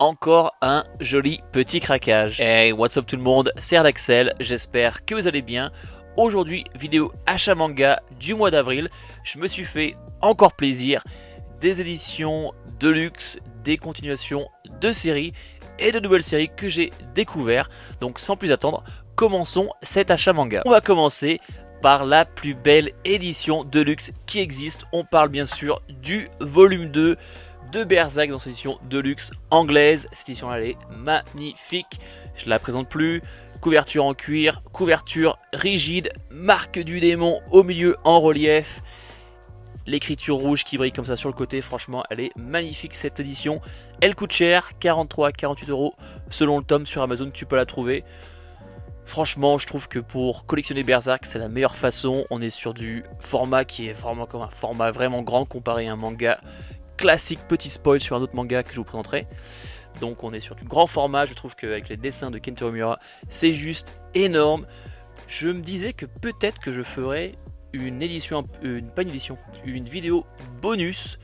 Encore un joli petit craquage. Hey, what's up tout le monde, c'est Ardaxel, j'espère que vous allez bien. Aujourd'hui, vidéo achat manga du mois d'avril. Je me suis fait encore plaisir, des éditions de luxe, des continuations de séries et de nouvelles séries que j'ai découvert. Donc sans plus attendre, commençons cet achat manga. On va commencer par la plus belle édition de luxe qui existe. On parle bien sûr du volume 2 de Berserk dans cette édition de luxe anglaise. Cette édition elle est magnifique, je la présente plus. Couverture en cuir, couverture rigide, marque du démon au milieu en relief, l'écriture rouge qui brille comme ça sur le côté. Franchement elle est magnifique cette édition. Elle coûte cher, 43 à 48 euros selon le tome. Sur Amazon tu peux la trouver. Franchement je trouve que pour collectionner Berserk c'est la meilleure façon. On est sur du format qui est vraiment comme un format vraiment grand comparé à un manga classique. Petit spoil sur un autre manga que je vous présenterai. Donc on est sur du grand format. Je trouve qu'avec les dessins de Kentaro Miura c'est juste énorme. Je me disais que peut-être que je ferais une édition, pas une édition, une vidéo bonus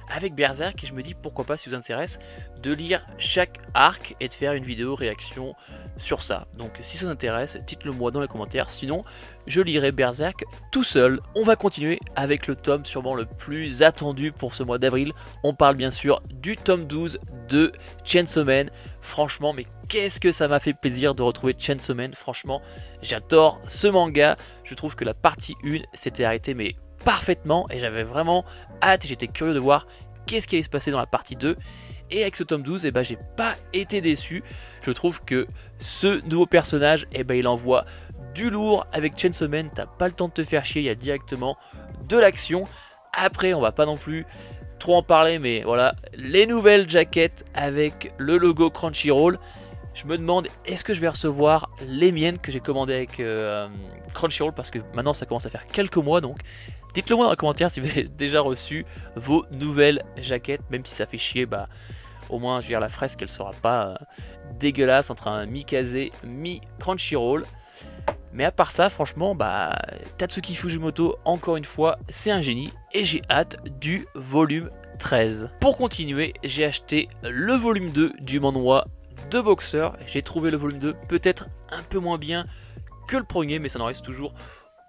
avec Berserk, et je me dis pourquoi pas, si ça vous intéresse, de lire chaque arc et de faire une vidéo réaction sur ça. Donc si ça vous intéresse, dites-le moi dans les commentaires, sinon je lirai Berserk tout seul. On va continuer avec le tome sûrement le plus attendu pour ce mois d'avril. On parle bien sûr du tome 12 de Chainsaw Man. Franchement, mais qu'est-ce que ça m'a fait plaisir de retrouver Chainsaw Man. Franchement, j'adore ce manga. Je trouve que la partie 1 s'était arrêtée mais parfaitement, et j'avais vraiment hâte et j'étais curieux de voir qu'est-ce qui allait se passer dans la partie 2. Et avec ce tome 12, et j'ai pas été déçu. Je trouve que ce nouveau personnage, il envoie du lourd. Avec Chainsaw Man, t'as pas le temps de te faire chier, il y a directement de l'action. Après, on va pas non plus trop en parler, mais voilà, les nouvelles jaquettes avec le logo Crunchyroll. Je me demande, est-ce que je vais recevoir les miennes que j'ai commandées avec Crunchyroll, parce que maintenant ça commence à faire quelques mois. Donc dites-le moi dans les commentaires si vous avez déjà reçu vos nouvelles jaquettes. Même si ça fait chier, au moins je veux dire, la fresque elle sera pas dégueulasse entre un mi-Kazé, mi-Crunchyroll. Mais à part ça, franchement, Tatsuki Fujimoto, encore une fois, c'est un génie. Et j'ai hâte du volume 13. Pour continuer, j'ai acheté le volume 2 du manhwa de Boxer. J'ai trouvé le volume 2 peut-être un peu moins bien que le premier, mais ça n'en reste toujours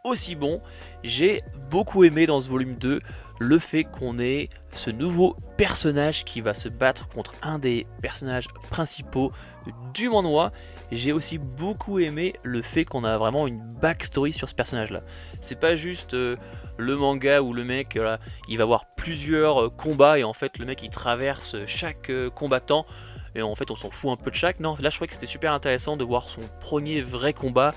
aussi bon. J'ai beaucoup aimé dans ce volume 2 le fait qu'on ait ce nouveau personnage qui va se battre contre un des personnages principaux du manhwa. J'ai aussi beaucoup aimé le fait qu'on a vraiment une backstory sur ce personnage là. C'est pas juste le manga où le mec il va avoir plusieurs combats et en fait le mec il traverse chaque combattant et en fait on s'en fout un peu de chaque. Non, là je trouvais que c'était super intéressant de voir son premier vrai combat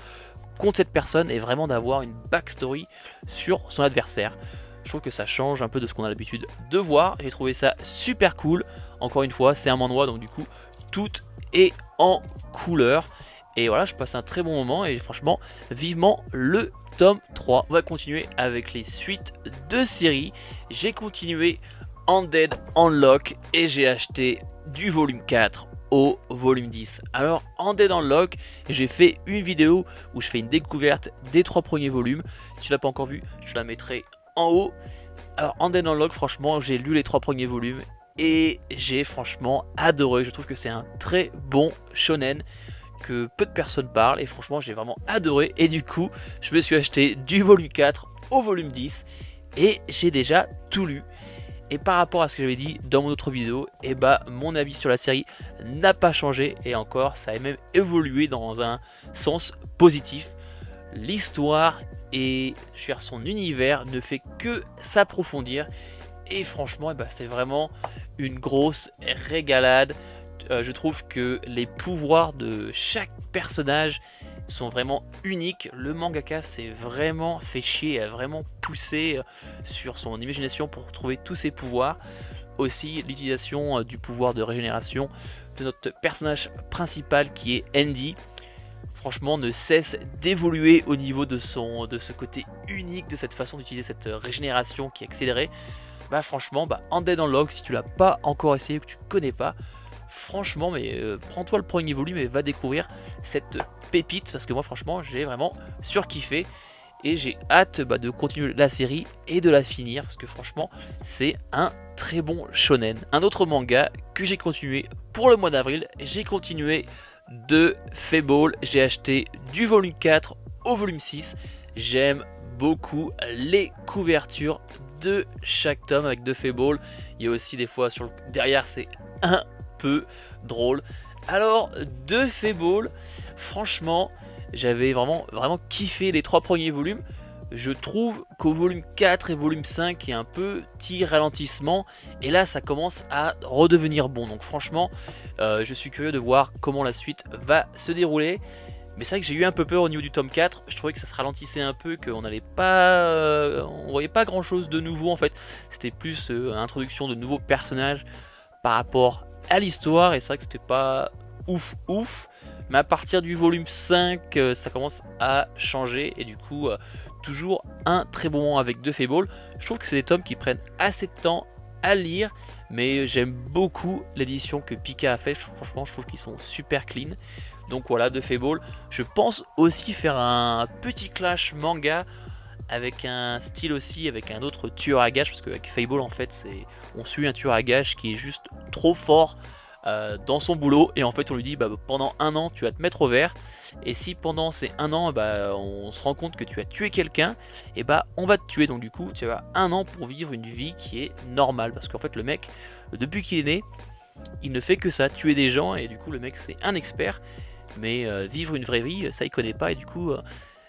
contre cette personne et vraiment d'avoir une backstory sur son adversaire. Je trouve que ça change un peu de ce qu'on a l'habitude de voir. J'ai trouvé ça super cool. Encore une fois, c'est un manhwa, donc du coup, tout est en couleur. Et voilà, je passe un très bon moment et franchement, vivement le tome 3. On va continuer avec les suites de séries. J'ai continué Undead Unlock et j'ai acheté du volume 4 au volume 10. Alors Undead Unlock, j'ai fait une vidéo où je fais une découverte des 3 premiers volumes. Si tu l'as pas encore vu, je la mettrai en haut. Alors Undead Unlock, franchement j'ai lu les 3 premiers volumes et j'ai franchement adoré. Je trouve que c'est un très bon shonen que peu de personnes parlent et franchement j'ai vraiment adoré. Et du coup je me suis acheté du volume 4 au volume 10 et j'ai déjà tout lu. Et par rapport à ce que j'avais dit dans mon autre vidéo, mon avis sur la série n'a pas changé et encore ça a même évolué dans un sens positif. L'histoire et son univers ne fait que s'approfondir et franchement c'est vraiment une grosse régalade. Je trouve que les pouvoirs de chaque personnage sont vraiment uniques. Le mangaka s'est vraiment fait chier, a vraiment poussé sur son imagination pour trouver tous ses pouvoirs. Aussi l'utilisation du pouvoir de régénération de notre personnage principal qui est Andy. Franchement ne cesse d'évoluer au niveau de ce côté unique, de cette façon d'utiliser cette régénération qui est accélérée. Franchement, Undead Unlock, si tu l'as pas encore essayé, que tu connais pas, franchement, prends-toi le premier volume et va découvrir cette pépite parce que moi, franchement, j'ai vraiment surkiffé. et j'ai hâte de continuer la série et de la finir parce que franchement c'est un très bon shonen. Un autre manga que j'ai continué pour le mois d'avril, j'ai continué de Fable, j'ai acheté du volume 4 au volume 6, j'aime beaucoup les couvertures de chaque tome avec de Fable, il y a aussi des fois sur le... derrière c'est un peu drôle. Alors de Fable, franchement j'avais vraiment kiffé les 3 premiers volumes. Je trouve qu'au volume 4 et volume 5 il y a un petit ralentissement et là ça commence à redevenir bon, donc franchement je suis curieux de voir comment la suite va se dérouler. Mais c'est vrai que j'ai eu un peu peur au niveau du tome 4, je trouvais que ça se ralentissait un peu, qu'on n'allait pas, on voyait pas grand chose de nouveau en fait, c'était plus introduction de nouveaux personnages par rapport à l'histoire et c'est vrai que c'était pas ouf. Mais à partir du volume 5 ça commence à changer et du coup toujours un très bon moment avec de Fable. Je trouve que c'est des tomes qui prennent assez de temps à lire, mais j'aime beaucoup l'édition que Pika a fait. Franchement je trouve qu'ils sont super clean. Donc voilà, de Fable. Je pense aussi faire un petit clash manga avec un style aussi, avec un autre tueur à gages, parce qu'avec Fable en fait on suit un tueur à gages qui est juste trop fort dans son boulot et en fait on lui dit pendant un an tu vas te mettre au vert et si pendant ces un an on se rend compte que tu as tué quelqu'un et on va te tuer, donc du coup tu as un an pour vivre une vie qui est normale parce qu'en fait le mec depuis qu'il est né il ne fait que ça, tuer des gens et du coup le mec c'est un expert mais vivre une vraie vie ça il connaît pas et du coup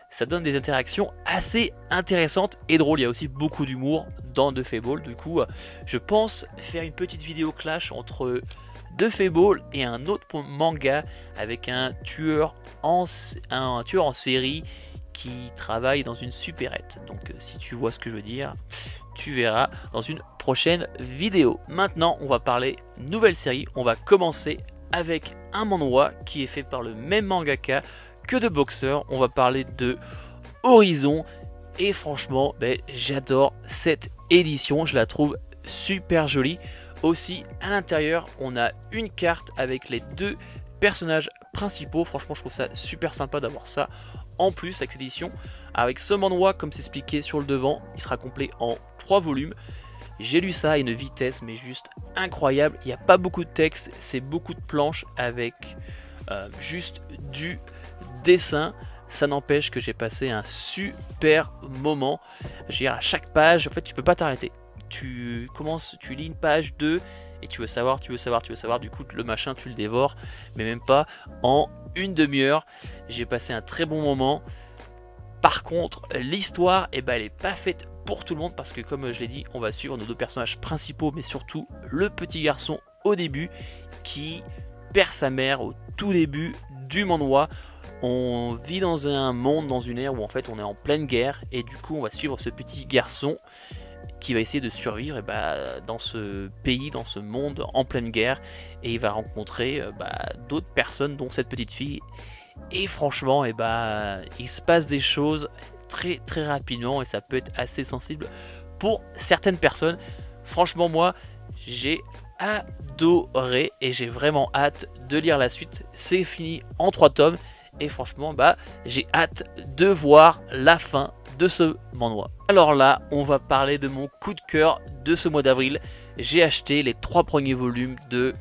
ça donne des interactions assez intéressantes et drôles. Il y a aussi beaucoup d'humour dans de Fable. Du coup, je pense faire une petite vidéo clash entre de Fable et un autre manga avec un tueur en série qui travaille dans une supérette. Donc si tu vois ce que je veux dire, tu verras dans une prochaine vidéo. Maintenant, on va parler nouvelle série. On va commencer avec un manhwa qui est fait par le même mangaka que de Boxer. On va parler de Horizon et franchement j'adore cette édition, je la trouve super jolie. Aussi à l'intérieur on a une carte avec les 2 personnages principaux, franchement je trouve ça super sympa d'avoir ça en plus avec cette édition. Avec ce manhwa comme c'est expliqué sur le devant, il sera complet en 3 volumes. J'ai lu ça à une vitesse mais juste incroyable, il n'y a pas beaucoup de texte, c'est beaucoup de planches avec juste du dessin. Ça n'empêche que j'ai passé un super moment. Je veux dire, à chaque page, en fait, tu peux pas t'arrêter. Tu lis une page 2 et tu veux savoir. Du coup, le machin, tu le dévores, mais même pas en une demi-heure. J'ai passé un très bon moment. Par contre, l'histoire, elle est pas faite pour tout le monde parce que, comme je l'ai dit, on va suivre nos 2 personnages principaux, mais surtout le petit garçon au début qui perd sa mère au tout début du manhwa. On vit dans un monde, dans une ère où en fait on est en pleine guerre et du coup on va suivre ce petit garçon qui va essayer de survivre dans ce pays, dans ce monde en pleine guerre et il va rencontrer d'autres personnes dont cette petite fille et franchement il se passe des choses très très rapidement et ça peut être assez sensible pour certaines personnes. Franchement moi j'ai adoré et j'ai vraiment hâte de lire la suite. C'est fini en 3 tomes. Et franchement j'ai hâte de voir la fin de ce manhwa. Alors là on va parler de mon coup de cœur de ce mois d'avril. J'ai acheté les 3 premiers volumes de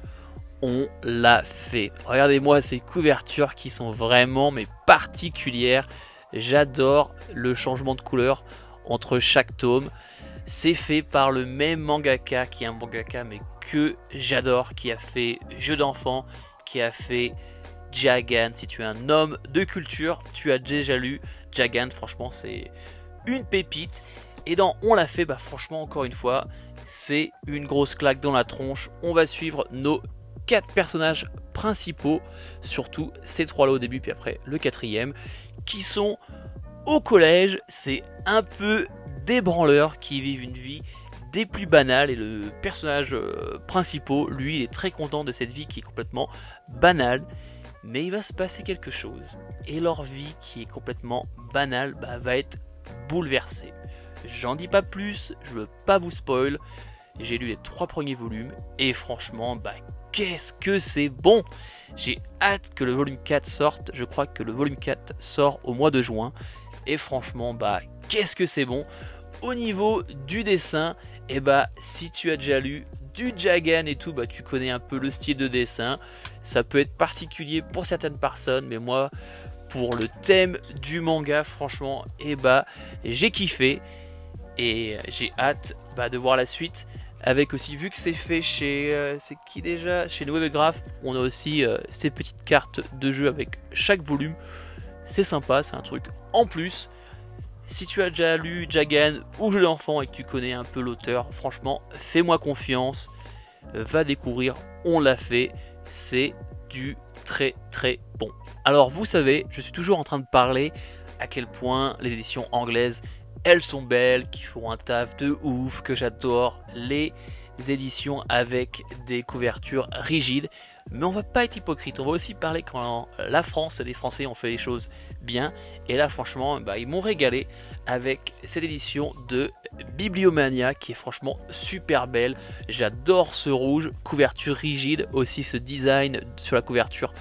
On l'a fait. Regardez-moi ces couvertures qui sont vraiment particulières. J'adore le changement de couleur entre chaque tome. C'est fait par le même mangaka qui est un mangaka que j'adore, qui a fait Jeux d'enfants, qui a fait Jagan. Si tu es un homme de culture, tu as déjà lu Jagan, franchement c'est une pépite. Et dans On l'a fait, franchement encore une fois, c'est une grosse claque dans la tronche. On va suivre nos 4 personnages principaux, surtout ces 3 là au début, puis après le 4e, qui sont au collège. C'est un peu des branleurs qui vivent une vie des plus banales et le personnage principal, lui, il est très content de cette vie qui est complètement banale. Mais il va se passer quelque chose et leur vie qui est complètement banale va être bouleversée. J'en dis pas plus, je veux pas vous spoil. J'ai lu les 3 premiers volumes et franchement qu'est-ce que c'est bon. J'ai hâte que le volume 4 sorte, je crois que le volume 4 sort au mois de juin. et franchement bah qu'est-ce que c'est bon. Au niveau du dessin, et bah si tu as déjà lu du Jagan et tout, bah tu connais un peu le style de dessin. Ça peut être particulier pour certaines personnes, mais moi pour le thème du manga, franchement, et bah j'ai kiffé et j'ai hâte de voir la suite. Avec aussi, vu que c'est fait chez c'est qui déjà, chez Nouvelle Graph, on a aussi ces petites cartes de jeu avec chaque volume. C'est sympa, c'est un truc en plus. Si tu as déjà lu Jagan ou Jeu d'enfant et que tu connais un peu l'auteur, franchement, fais-moi confiance, va découvrir, on l'a fait, c'est du très très bon. Alors vous savez, je suis toujours en train de parler à quel point les éditions anglaises, elles sont belles, qui font un taf de ouf, que j'adore les éditions avec des couvertures rigides. Mais on va pas être hypocrite, on va aussi parler quand la France et les Français ont fait les choses bien. Et là franchement, ils m'ont régalé avec cette édition de Bibliomania qui est franchement super belle. J'adore ce rouge, couverture rigide, aussi ce design sur la couverture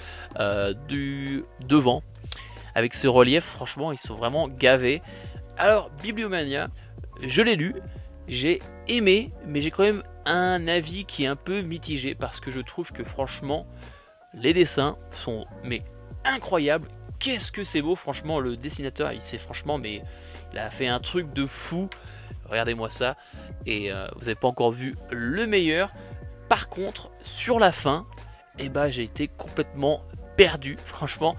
du devant. Avec ce relief, franchement ils sont vraiment gavés. Alors Bibliomania, je l'ai lu, j'ai aimé, mais j'ai quand même un avis qui est un peu mitigé parce que je trouve que franchement les dessins sont incroyables. Qu'est-ce que c'est beau, franchement le dessinateur il a fait un truc de fou. Regardez-moi ça et vous n'avez pas encore vu le meilleur. Par contre sur la fin, j'ai été complètement perdu. Franchement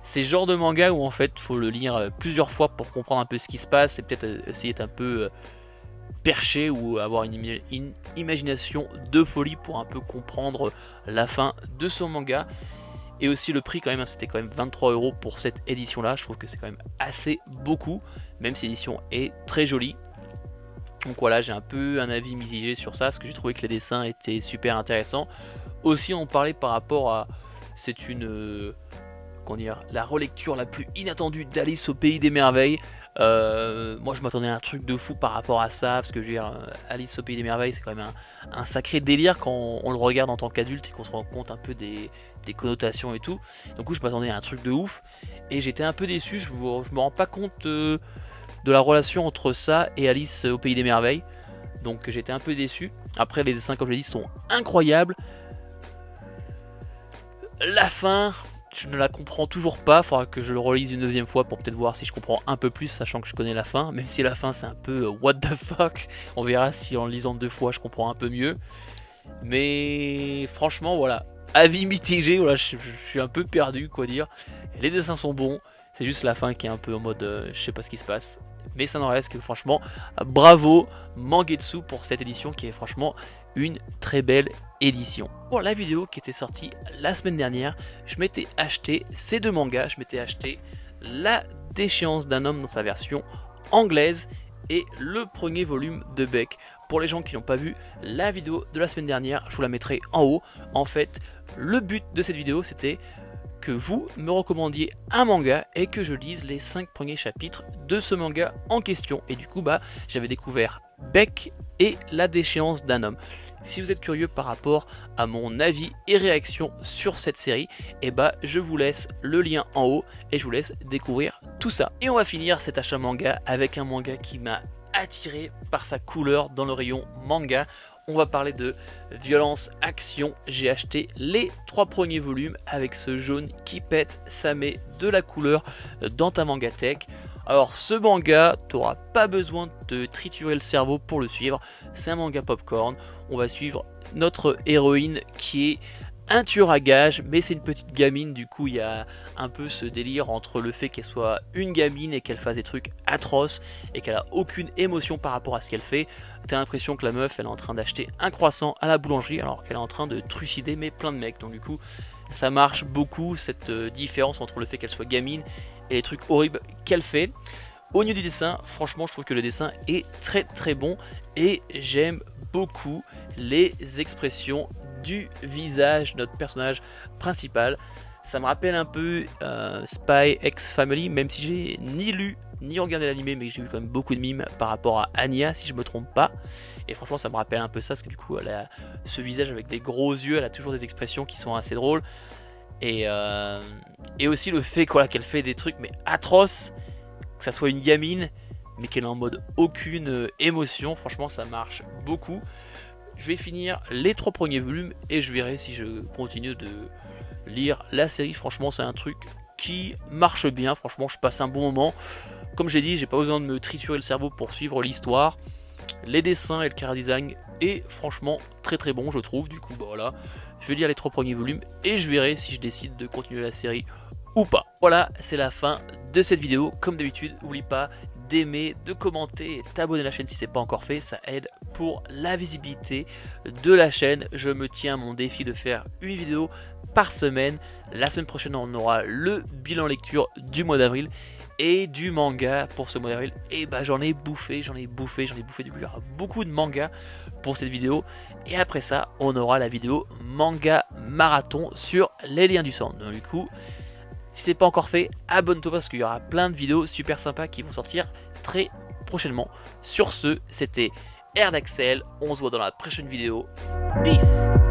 c'est le genre de manga où en fait faut le lire plusieurs fois pour comprendre un peu ce qui se passe et peut-être essayer d'être un peu perché ou avoir une imagination de folie pour un peu comprendre la fin de son manga. Et aussi le prix quand même, c'était quand même 23 € pour cette édition là. Je trouve que c'est quand même assez beaucoup, même si l'édition est très jolie. Donc voilà, j'ai un peu un avis mitigé sur ça, parce que j'ai trouvé que les dessins étaient super intéressants. Aussi on parlait par rapport à, c'est une la relecture la plus inattendue d'Alice au Pays des Merveilles. Moi je m'attendais à un truc de fou par rapport à ça, parce que je veux dire, Alice au Pays des Merveilles c'est quand même un sacré délire quand on le regarde en tant qu'adulte et qu'on se rend compte un peu des connotations et tout. Donc je m'attendais à un truc de ouf et j'étais un peu déçu. Je me rends pas compte de la relation entre ça et Alice au Pays des Merveilles, donc j'étais un peu déçu. Après les dessins comme je l'ai dit sont incroyables. La fin, je ne la comprends toujours pas, faudra que je le relise une deuxième fois pour peut-être voir si je comprends un peu plus, sachant que je connais la fin, même si la fin c'est un peu what the fuck. On verra si en le lisant deux fois je comprends un peu mieux. Mais franchement voilà, avis mitigé, voilà, je suis un peu perdu, quoi dire. Les dessins sont bons, c'est juste la fin qui est un peu en mode je sais pas ce qui se passe. Mais ça n'en reste que franchement bravo Mangetsu pour cette édition qui est franchement une très belle édition. Pour la vidéo qui était sortie la semaine dernière, je m'étais acheté ces deux mangas. Je m'étais acheté La Déchéance d'un homme dans sa version anglaise et le premier volume de Beck. Pour les gens qui n'ont pas vu la vidéo de la semaine dernière, je vous la mettrai en haut. En fait, le but de cette vidéo c'était que vous me recommandiez un manga et que je lise les 5 premiers chapitres de ce manga en question. Et du coup j'avais découvert Beck et La Déchéance d'un homme. Si vous êtes curieux par rapport à mon avis et réaction sur cette série, je vous laisse le lien en haut et je vous laisse découvrir tout ça. Et on va finir cet achat manga avec un manga qui m'a attiré par sa couleur dans le rayon manga. On va parler de Violence Action. J'ai acheté les 3 premiers volumes avec ce jaune qui pète. Ça met de la couleur dans ta mangatech. Alors ce manga, tu n'auras pas besoin de triturer le cerveau pour le suivre. C'est un manga popcorn. On va suivre notre héroïne qui est un tueur à gages, mais c'est une petite gamine. Du coup il y a un peu ce délire entre le fait qu'elle soit une gamine et qu'elle fasse des trucs atroces et qu'elle a aucune émotion par rapport à ce qu'elle fait. T'as l'impression que la meuf elle est en train d'acheter un croissant à la boulangerie alors qu'elle est en train de trucider mais plein de mecs. Donc du coup ça marche beaucoup cette différence entre le fait qu'elle soit gamine et les trucs horribles qu'elle fait. Au niveau du dessin, franchement je trouve que le dessin est très très bon et j'aime beaucoup les expressions du visage de notre personnage principal. Ça me rappelle un peu Spy X Family, même si j'ai ni lu ni regardé l'animé, mais j'ai vu quand même beaucoup de mimes par rapport à Anya si je me trompe pas. Et franchement ça me rappelle un peu ça, parce que du coup elle a ce visage avec des gros yeux, elle a toujours des expressions qui sont assez drôles. Et aussi le fait qu'elle fait des trucs mais atroces, ça soit une gamine, mais qu'elle est en mode aucune émotion. Franchement, ça marche beaucoup. Je vais finir les 3 premiers volumes et je verrai si je continue de lire la série. Franchement, c'est un truc qui marche bien. Franchement, je passe un bon moment. Comme j'ai dit, j'ai pas besoin de me triturer le cerveau pour suivre l'histoire. Les dessins et le chara-design est franchement très très bon, je trouve. Du coup, bah voilà, je vais lire les 3 premiers volumes et je verrai si je décide de continuer la série ou pas. Voilà, c'est la fin de cette vidéo. Comme d'habitude, n'oublie pas d'aimer, de commenter et t'abonner à la chaîne si c'est pas encore fait. Ça aide pour la visibilité de la chaîne. Je me tiens à mon défi de faire une vidéo par semaine. La semaine prochaine, on aura le bilan lecture du mois d'avril et du manga pour ce mois d'avril. Et bah j'en ai bouffé du coup. Il y aura beaucoup de mangas pour cette vidéo. Et après ça, on aura la vidéo manga marathon sur les liens du sang. Donc du coup, si c'est pas encore fait, abonne-toi parce qu'il y aura plein de vidéos super sympas qui vont sortir très prochainement. Sur ce, c'était Air d'Axel. On se voit dans la prochaine vidéo. Peace!